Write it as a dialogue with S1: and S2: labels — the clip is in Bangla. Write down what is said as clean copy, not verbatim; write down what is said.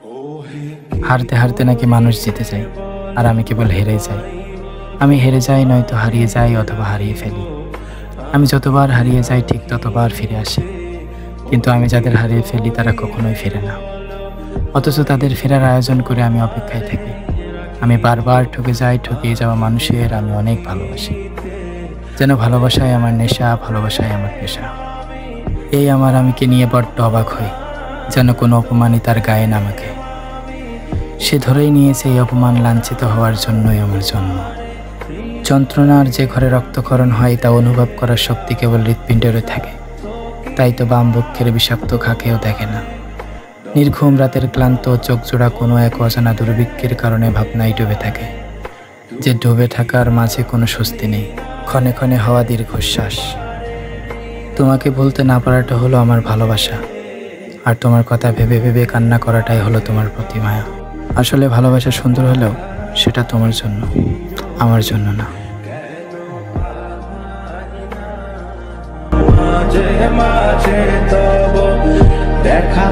S1: হারতে হারতে নাকি মানুষ জিতে যায়, আর আমি কেবল হেরে যাই। আমি হেরে যাই, নয়তো হারিয়ে যাই, অথবা হারিয়ে ফেলি। আমি যতবার হারিয়ে যাই ঠিক ততবার ফিরে আসি, কিন্তু আমি যাদের হারিয়ে ফেলি তারা কখনোই ফিরে না। অথচ তাদের ফেরার আয়োজন করে আমি অপেক্ষায় থাকি। আমি বারবার ঠকে যাই, ঠকিয়ে যাওয়া মানুষের আমি অনেক ভালোবাসি। যেন ভালোবাসায় আমার নেশা, ভালোবাসায় আমার পেশা। এই আমার আমিকে নিয়ে বড্ড অবাক হই, যেন কোনো অপমানই তার গায়ে নামাকে। সে ধরেই নিয়েছে এই অপমান লাঞ্ছিত হওয়ার জন্যই আমার জন্ম। যন্ত্রণার যে ঘরে রক্তক্ষরণ হয় তা অনুভব করার শক্তি কেবল হৃৎপিণ্ডেরও থাকে। তাই তো বাম বক্ষের বিষাক্ত খাকেও দেখে না। নির্ঘুম রাতের ক্লান্ত চোখ জোড়া কোনো এক অজানা দুর্ভিক্ষের কারণে ভাবনায় ডুবে থাকে, যে ডুবে থাকার মাঝে কোনো স্বস্তি নেই। ক্ষণে ক্ষণে হওয়া দীর্ঘশ্বাস। তোমাকে বলতে না পারাটা হলো আমার ভালোবাসা, আর তোমার কথা ভেবে ভেবে কান্না করাটাই হলো তোমার প্রতি মায়া। আসলে ভালোবাসা সুন্দর হলেও সেটা তোমার জন্য, আমার জন্য না।
S2: মাঝে মাঝে তব দেখা